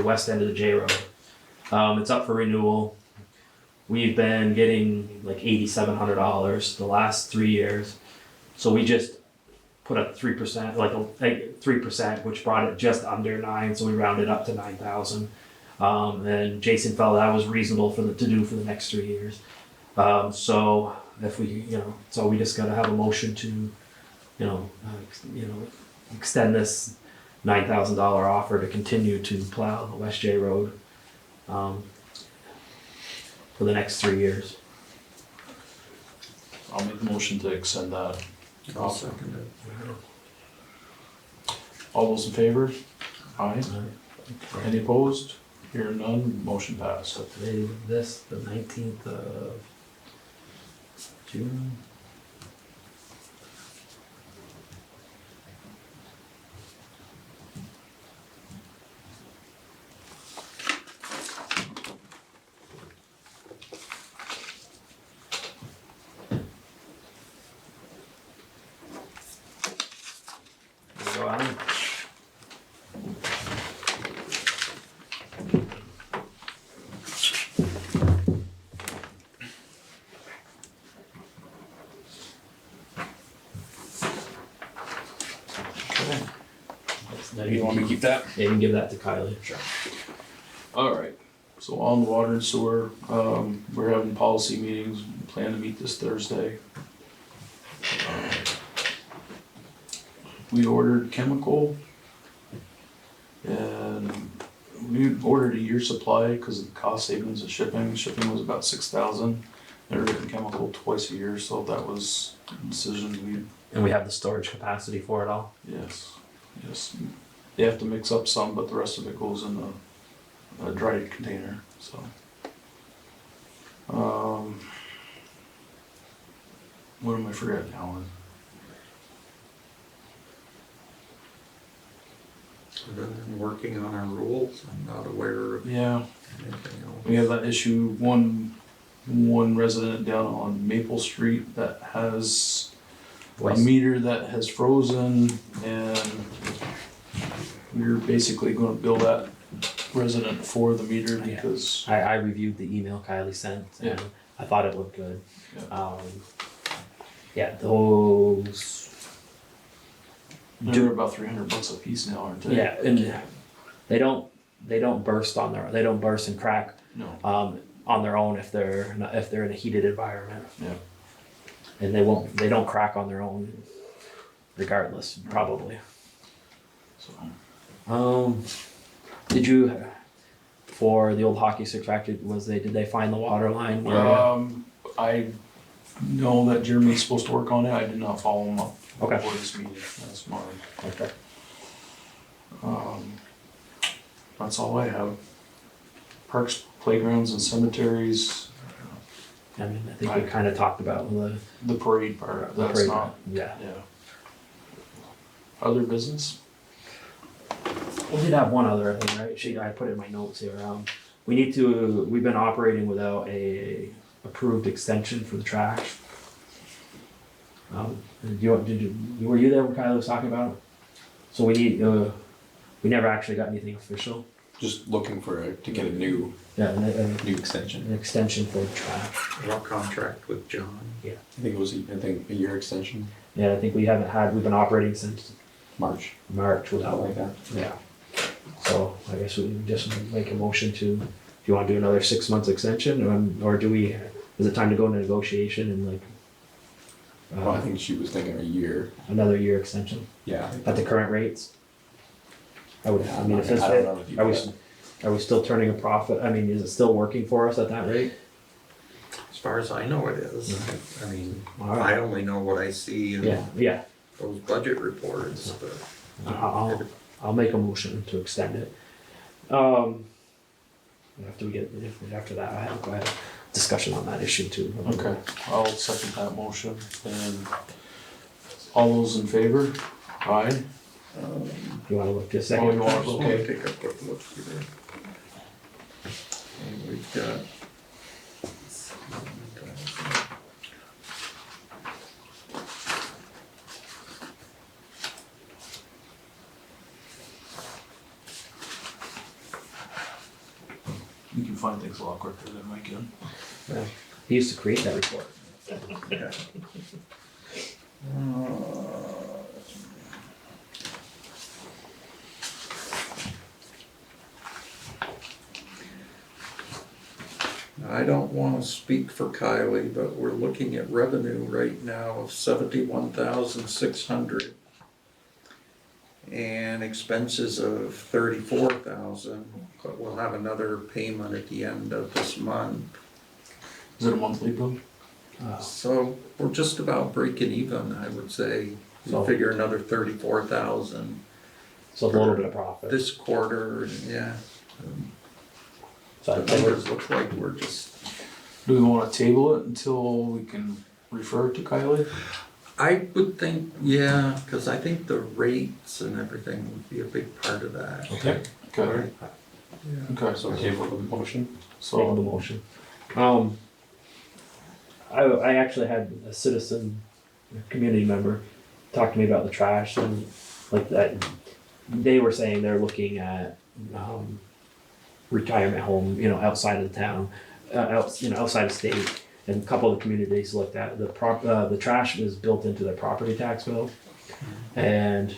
west end of the J road. It's up for renewal. We've been getting like $8,700 the last 3 years, so we just put up 3%, like 3%, which brought it just under 9. So we rounded up to 9,000. And Jason felt that was reasonable to do for the next 3 years. So if we, so we just gotta have a motion to, extend this $9,000 offer to continue to plow the West J Road, for the next 3 years. I'll make the motion to extend that. I'll second it. All those in favor? Aye. Any opposed? Hearing none, motion passed. So today, the 19th of June. Go on. Okay. Now You want me to keep that? Yeah, you can give that to Kylie. Sure. All right. So on water and sewer, we're having policy meetings. We plan to meet this Thursday. We ordered chemical, and we ordered a year's supply because of the cost savings of shipping. Shipping was about 6,000. They're getting chemical twice a year, so that was a decision And we have the storage capacity for it all. yes. They have to mix up some, but the rest of it goes in a dry container, so. What am I forgetting, Alan? Other than working on our rules, I'm not aware of Yeah, anything else. we have that issue, one resident down on Maple Street that has a Waste. meter that has frozen, and we're basically gonna bill that resident for the meter Yeah. because, I reviewed the email Kylie sent, and Yeah. I thought it looked good. Yeah. Yeah, those. They're about $300 a piece now, aren't they? Yeah, and they don't burst and crack No. on their own if they're in a heated environment. Yeah. And they don't crack on their own regardless, probably. So. Did you, for the old hockey stick factory, did they find the water line? I know that Jeremy's supposed to work on it. I did not follow him up Okay. before this meeting. That's mine. Okay. That's all I have. Parks, playgrounds, and cemeteries. I mean, I think we kind of talked about The parade part. the That's parade. not. Yeah. Yeah. Other business? We did have one other thing, right? I put it in my notes here. We've been operating without a approved extension for the trash. Were you there when Kylie was talking about it? So we never actually got anything official. Just looking to get a new Yeah, new extension. an extension for the trash. What contract with John? I think it was a year extension, Yeah, I think we've been operating since March, March without something like that. Yeah. So I guess we just make a motion to, do you wanna do another 6 months extension, or is it time to go into negotiation and like, Well, I think she was thinking a year. another year extension Yeah. at the current rates? I mean, if it's, I don't know if you are we still turning a profit? I mean, is it still working for us at that rate? As far as I know it is. I mean, All right. I only know what I see in Yeah, those budget reports, but. I'll make a motion to extend it. After that, I have a discussion on that issue too. Okay, I'll second that motion. And all those in favor? Aye. You wanna look just a Oh, second? you want- Okay, take a quick look here. And we've got. You can find things a lot quicker than I can. Yeah. He used to create that report. Yeah. I don't wanna speak for Kylie, but we're looking at revenue right now of 71,600. And expenses of 34,000, but we'll have another payment at the end of this month. Is it a monthly bill? So we're just about breaking even, I would say. So- You figure another 34,000 So a little bit of profit. this quarter, and yeah. So The I think numbers look like we're just, Do we wanna table it until we can refer it to Kylie? I would think, yeah, cause I think the rates and everything would be a big part of that. Okay. Okay, okay, So table the motion. Table the so, motion. I actually had a citizen, a community member, talk to me about the trash and like that. They were saying they're looking at retirement home, outside of the town, outside of state. And a couple of the communities looked at the trash was built into their property tax bill, and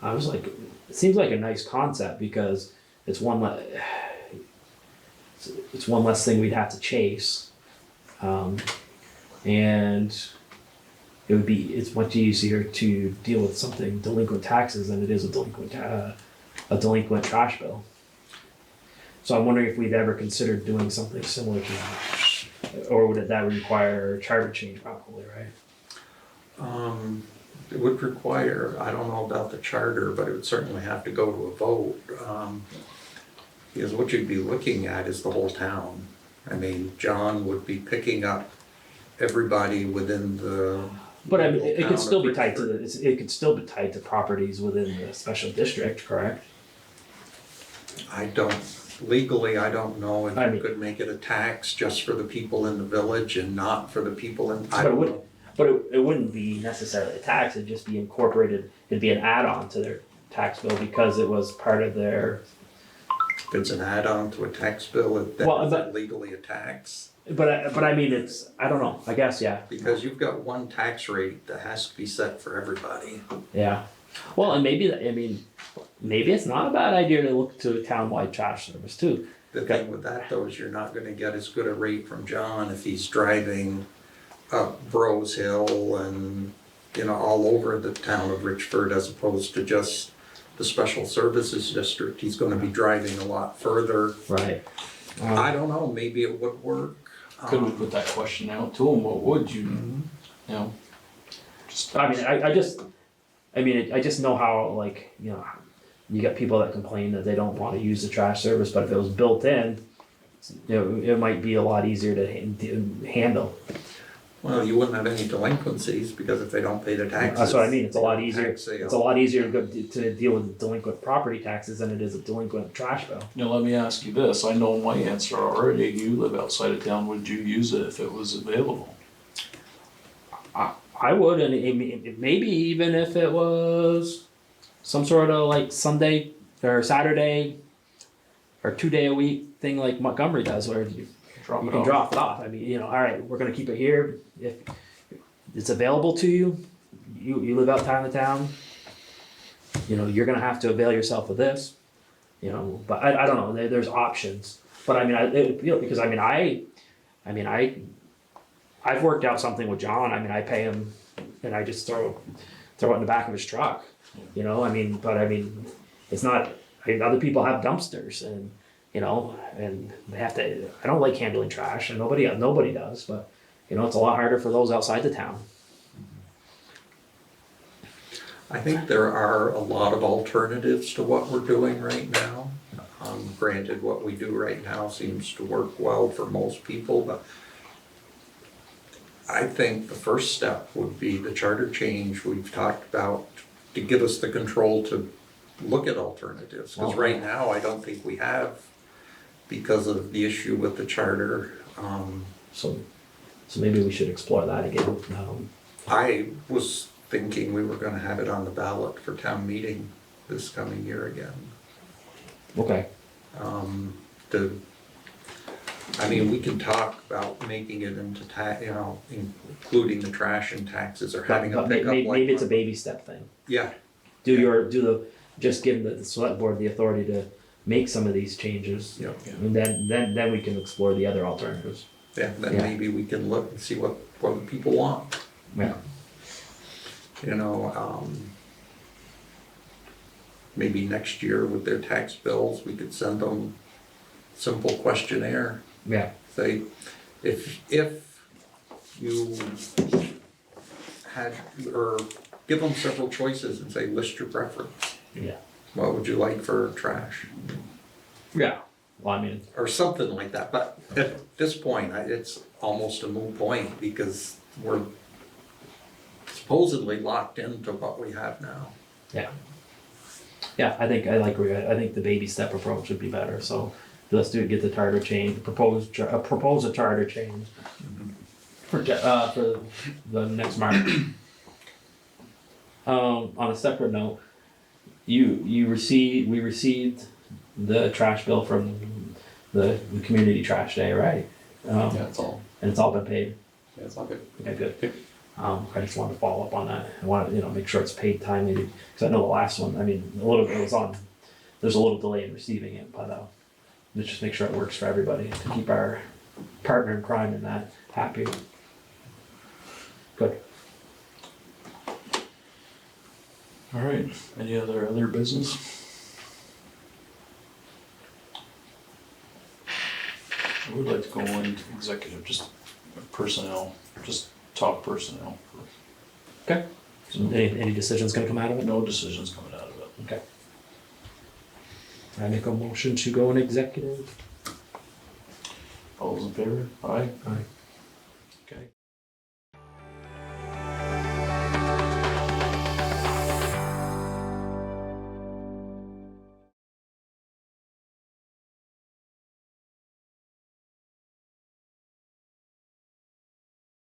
I was like, it seems like a nice concept because it's one less thing we'd have to chase, and it's much easier to deal with something delinquent taxes than it is a delinquent trash bill. So I'm wondering if we'd ever considered doing something similar to that. Or would that require a charter change probably, right? It would require, I don't know about the charter, but it would certainly have to go to a vote. Because what you'd be looking at is the whole town. I mean, John would be picking up everybody within the. But I mean, it town could still of be tied to Richford. it could still be tied to properties within the special district, correct? Legally, I don't know if I you mean- could make it a tax just for the people in the village and not for the people in, I But it don't would- know. But it wouldn't be necessarily a tax, it'd just be incorporated, it'd be an add-on to their tax bill because it was part of their, If it's an add-on to a tax bill, then Well, it's but- not legally a tax. but I mean, I don't know, I guess, yeah, Because you've got one tax rate that has to be set for everybody. yeah. Well, and maybe, I mean, maybe it's not a bad idea to look to a town-wide trash service too. The thing with that though is you're not gonna get as good a rate from John if he's driving up Bros Hill and, you know, all over the town of Richford as opposed to just the special services district. He's gonna be driving a lot further. Right. I don't know, maybe it would work. Could we put that question out to him, what would you, you know? Just, I mean, I just know how, like, you know, you got people that complain that they don't wanna use the trash service, but if it was built in, you know, it might be a lot easier to handle. Well, you wouldn't have any delinquencies because if they don't pay the taxes. That's what I mean, it's a lot easier, tax sale. it's a lot easier to deal with delinquent property taxes than it is a delinquent trash bill. you know, let me ask you this, I know my answer already, you live outside of town, would you use it if it was available? I would, and maybe even if it was some sort of like Sunday or Saturday or 2 day a week thing like Montgomery does, where you Drop it can off. drop it off. I mean, you know, all right, we're gonna keep it here. If it's available to you, you live outside of town, you know, you're gonna have to avail yourself of this. You know, but I don't know. There's options. But I mean, because I've worked out something with John. I mean, I pay him, and I just throw it in the back of his truck. You know, I mean, but I mean, it's not. I mean, other people have dumpsters, and you know, and they have to. I don't like handling trash, and nobody does. But you know, it's a lot harder for those outside the town. I think there are a lot of alternatives to what we're doing right now. Granted, what we do right now seems to work well for most people, but I think the first step would be the charter change we've talked about to give us the control to look at alternatives. Because right now, I don't think we have, because of the issue with the charter. So maybe we should explore that again. I was thinking we were gonna have it on the ballot for town meeting this coming year again. Okay. I mean, we can talk about making it into you know, including the trash and taxes or having a But pickup like. maybe it's a baby step thing. Yeah, Just give the select board the authority to make some of these changes. yeah, And then we can explore the other alternatives. yeah, then Yeah. maybe we can look and see what the people want, Yeah. you know, maybe next year with their tax bills, we could send them simple questionnaire. Yeah. Say, if you had, or give them several choices and say, list your preference. Yeah. What would you like for trash? Yeah. Well, I mean, Or something like that, but at this point, it's almost a moot point because we're supposedly locked into what we have now. yeah. Yeah, I think the baby step approach would be better. So let's get the charter change, propose a charter change for the next March. On a separate note, we received the trash bill from the community trash day, right? Yeah, it's all. And it's all been paid. Yeah, it's all good. Okay, good. I just wanted to follow up on that. I want to, make sure it's paid timely, because I know the last one, I mean, a little bit was on, there's a little delay in receiving it, but, let's just make sure it works for everybody, to keep our partner in crime in that happy. Good. All right, any other business? I would like to go into executive, just personnel, just talk personnel. Okay. So any decisions gonna come out of it? No decisions coming out of it. Okay. I make a motion to go in executive. All those in favor? Aye? Aye.